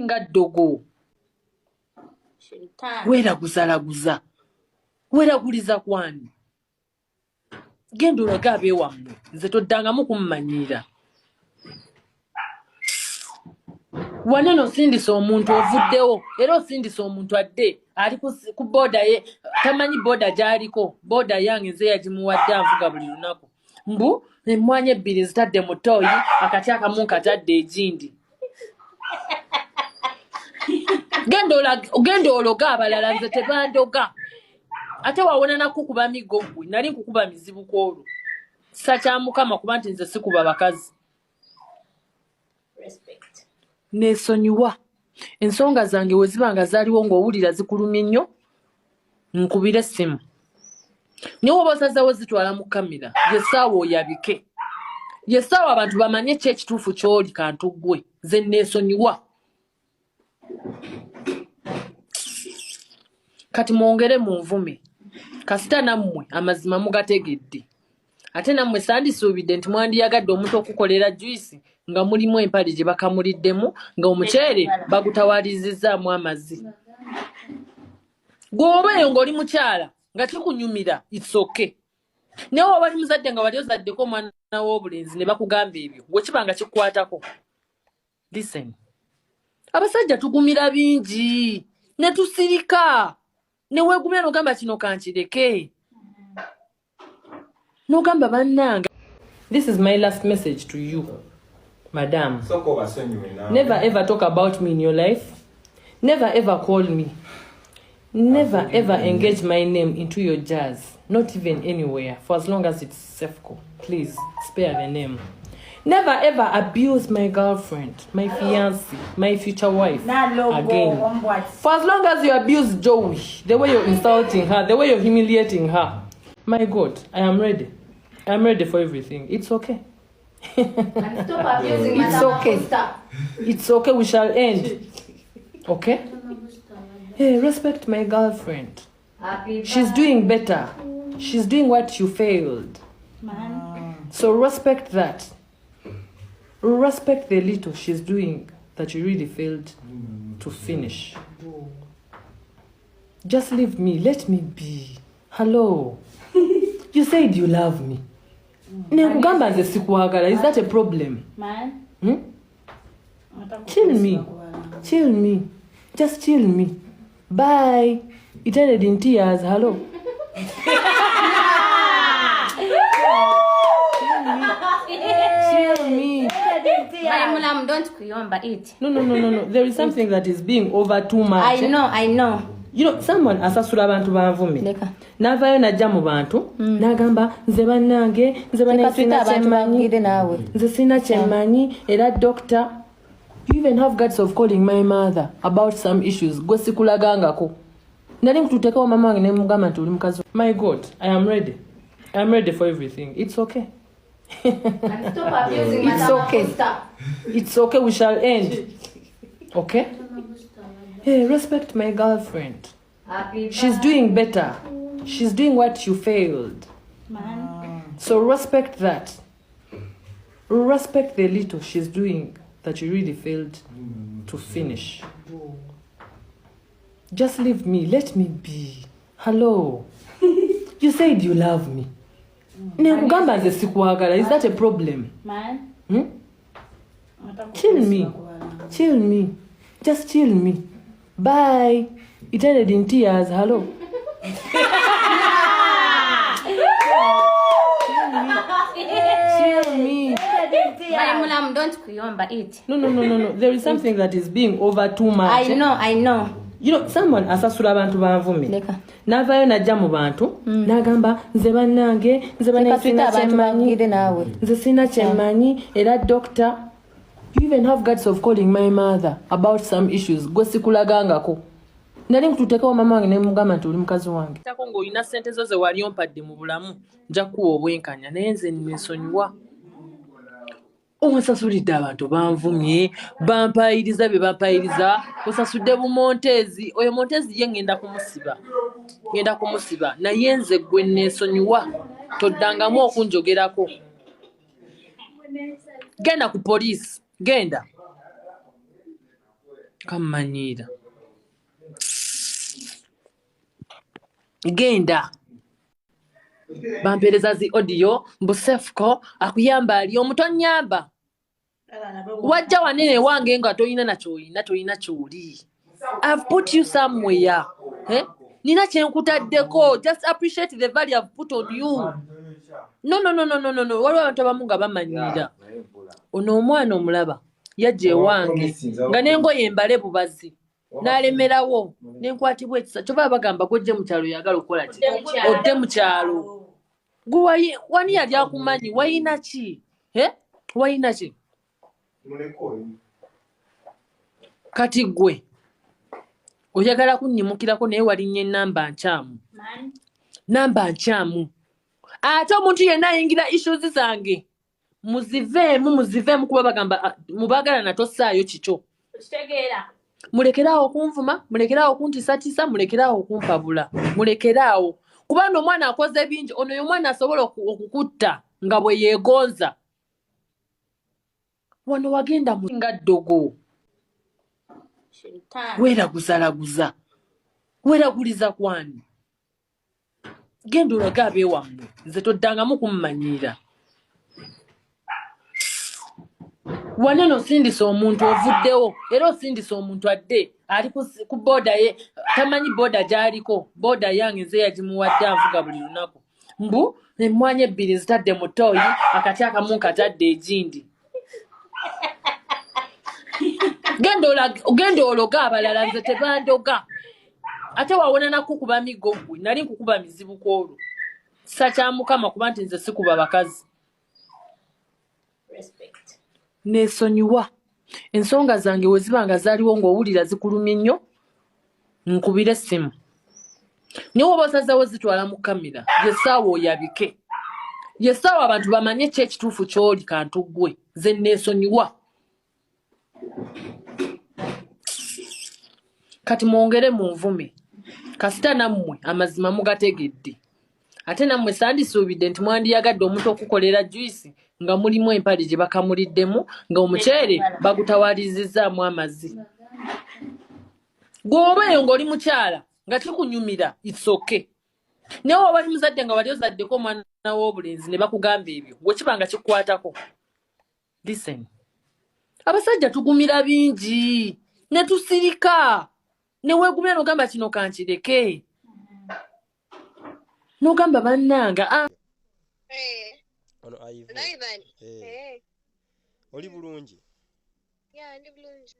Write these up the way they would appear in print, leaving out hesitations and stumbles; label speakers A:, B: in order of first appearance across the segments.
A: nga ddogo weeraguzalaguza weeraguliza kwani genda olaga abeewammwe nze toddangamu kummanyira wanene osindisa omuntu ovuddewo era osindisa omuntu adde ali ku booda ye tamanyi booda gy'aliko booda yange nze yagimuwadde anvuga buli lunaku mbu emmwanyi ebbiri zitadde mu tooyi akati akamu nkatadde egindi genda ologa abalala nze tebandoga ate wawona nakukuba migo gwe nali nkukuba mizibu kwolwo kisa kya Mukama kuba nti nze sikuba bakazi neesonyiwa ensonga zange we zibanga zaaliwo ng'owulira zikulumye nnyo nkubire essimu naye oba osazeewo zitwala mu kamera yessaawa oyabike yessaawa abantu bamanye ki ekituufu ky'oli kantu ggwe ze neesonyiwa kati mwongere mu nvume kasita nammwe amazima mugategedde ate nammwe sandisuubidde nti mwandiyagadde omuntu okukolera juice nga mulimu empale gye bakamuliddemu nga omuceere bagutawaalizizzaamu amazzi gw'oba eyo ng'oli mukyala nga kikunyumira it's okay naye oba oli muzadde nga wali ozaddeko omwana w'obulenzi ne bakugamba ebyo gwe kiba nga kikukwatako listen abasajja tugumira bingi ne tusirika ne weegumira n'ogamba kino kankireke n'ogamba bannanga. This is my last message to you, madam. Never ever talk about me in your life. Never ever call me. Never ever engage my name into your jazz. Not even anywhere. For as long as it's Cephco. Please, spare the name. Never ever abuse my girlfriend, my fiancé, my future wife again. For as long as you abuse Joey, the way you're insulting her, the way you're humiliating her, my God, I am ready. I'm ready for everything. It's okay.
B: And stop abusing
A: it's okay. It's okay. We shall end. Okay? Hey, respect my girlfriend. She's doing better. She's doing what you failed. So respect that. Respect the little she's doing that you really failed to finish. Just leave me. Let me be. Hello. You said you love me. Nekugamba nze sikuwagala. Is that a problem? Chill me. Chill me. Just chill me. Bye. It ended in tears. Hello. Chill me.
B: Don't kuyomba it.
A: No. There is something that is being over too much.
B: I know.
A: You know, someone asasula abantu banvume. Navayo najja mu bantu, nagamba nze bannange, nze banasina chemanyi, nze sina chemanyi, era doctor. You even have guts of calling my mother about some issues. Gwe sikulagangako. Nali mtuteka wa mama wange ne mugamba nti uli mukazi. My God, I am ready. I am ready for everything. It's okay.
B: And stop abusing
A: it's okay. It's okay. We shall end. Okay? Hey, respect my girlfriend. She's doing better. She's doing what you failed. So respect that. Respect the little she's doing that you really failed to finish. Just leave me. Let me be. Hello. You said you love me. Nekugamba nze sikuwagala. Is that a problem? Chill me. Chill me. Just chill me. Bye. It ended in tears. Hello. Chill me.
B: Don't kuyomba it.
A: No. There is something that is being over too much.
B: I know.
A: You know, someone asasula abantu banvume. Navayo najja mu bantu, nagamba nze bannange, nze banasina chemanyi, nze sina chemanyi, era doctor. You even have guts of calling my mother about some issues. Gwe sikulagangako. Nali mtuteka wa mama wange ne mugamba nti uli mukazi wange. Tako ng'olina ssente zo ze wali ompadde mu bulamu, nja kuwa obwenkanya naye nze nsonyiwa. Omusasulidde abantu banvumye, bampayiriza bye bampayiriza, osasudde bumontezi, oyo montezi ye ngenda kumusiba. Naye nze gwe neesonyiwa, toddangamu okunjogerako. Genda ku poliisi, genda. Kamanyira. Genda. Bampereza zi audio mbu Cephco akuyamba ali omutonyamba. Wajja wanene wange nga toyina toyina kyoli. I've put you somewhere. Eh? Nina kyenkutaddeko. Just appreciate the value I've put on you. No. Waliwo abantu abamu nga bamanyira. Ono omwana omulaba yajja ewange nga n'engoye embale bubazi. N'alemerawo n'enkwatibwa ekisa. Kyova bagamba gojje mu kyalo yagala okukola ki? Odde mu kyalo. Wani yali akumanyi wayina ki? Wayina ki? Kati gwe oyagala kunnimukirako naye walinnya ennamba nkyamu. Namba nkyamu. Ate omuntu yenna ayingira issues zange. Muziveemu kuba bagamba mubagala na tossaayo kikyo. Mulekeraawo okunvuma, mulekeraawo okuntiisatiisa, mulekeraawo okumpabula. Mulekeraawo. Kubanga omwana akoze bingi, ono y'omwana asobola okukutta nga bwe yeegonza. Wano wagenda mu nga ddogo. Weeraguzalaguza. Weeraguliza kwani? Genda olage abeewammwe. Nze toddangamu kummanyira. Wanene osindisa omuntu ovuddewo. Era osindisa omuntu adde. Ali ku booda ye. Tamanyi booda gy'aliko. Booda yange nze yagimuwadde anvuga buli lunaku. Mbu emmwanyi ebbiri zitadde mu ttooyi, akati akamu nkatadde egindi. Genda ologa abalala nze tebandoga. Ate wawona nakukuba migo gwe. Nali nkukuba mizibu kwolwo. Kisa kya Mukama kuba nti nze sikuba bakazi. Neesonyiwa. Ensonga zange we ziba nga zaaliwo ng'owulira zikulumye nnyo, nkubira essimu. Naye oba osazeewo zitwala mu kamera, yessaawa oyabike. Yessaawa abantu bamanye ki ekituufu ky'oli kantu ggwe. Nze neesonyiwa. Kati mwongere mu nvume. Kasita nammwe amazima mugategedde. Ate nammwe sandisuubidde nti mwandiyagadde omuntu okukolera juice nga mulimu empale gye bakamuliddemu nga omuceere bagutawaalizizaamu amazzi. Gw'obeeyo ng'oli mukyala nga kikunyumira it's okay. Naye oba oli muzadde nga wali ozaddeko omwana w'obulenzi ne bakugamba ebyo bwe kiba nga kikukwatako. Listen. Abasajja tugumira bingi ne tusirika. Ne weegumya n'ogamba kino kankireke. N'ogamba bannanga.
C: Ono Yvonne. Oli bulungi?
D: Ya, ndi bulungi.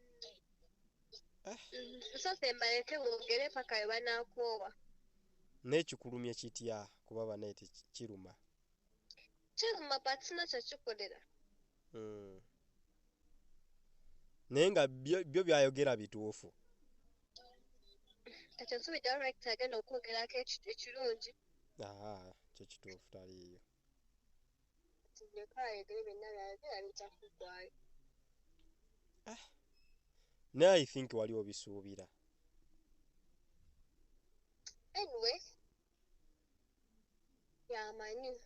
D: Sose mbaleke mwogere paka we banakoowa.
C: N'ekikulumye kitya kuba banaite kiruma?
D: Kiruma but sina kyakikolera.
C: Naye nga byo byayogera bituufu.
D: Kati nsubi director agenda okwogerako ekirungi.
C: Kyo kituufu taliiyo. Naye I think wali obisuubira.
D: Anyway. Yamanyi.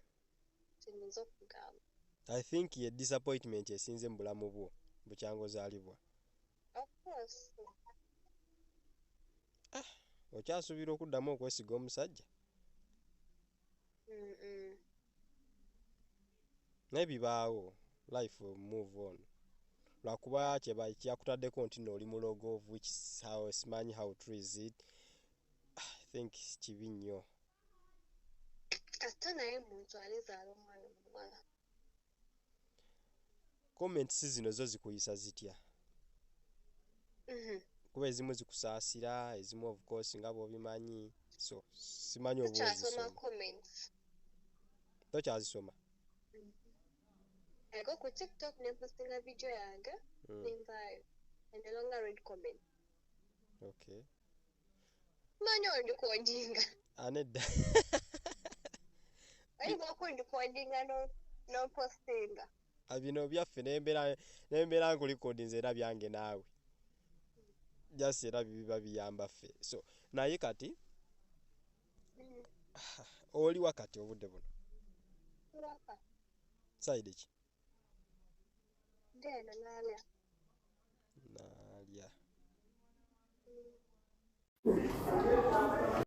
D: Sinzo kugamba.
C: I think ye disappointment esinze mu bulamu bwo bukyangozaalibwa.
D: Of course.
C: Okyasuubira okuddamu okwesiga omusajja? Naye bibaawo. Life will move on. Lwakuba kyakutaddeko nti n'oli mulogo of which how simanyi how true is it. I think kibi nnyo.
D: Ate naye muntu alizaala omwana omuwala.
C: Comments zino zo zikuyisa zitya? Kuba ezimu zikusaasira, ezimu of course nga bw'obimanyi. So simanyi oba ozisoma. Tokyazisoma?
D: I go ku TikTok ne postinga video yange nenvaayo and no longer read comment.
C: Okay.
D: Manyo ndikodinga.
C: Anedda.
D: Ayi bako ndikodinga no postinga.
C: Abino byaffe nembera nkulikodinze era byange naawe. Just era biba biyamba ffe. So naye kati oli wakati obudde buno. Side ki?
D: Nalya.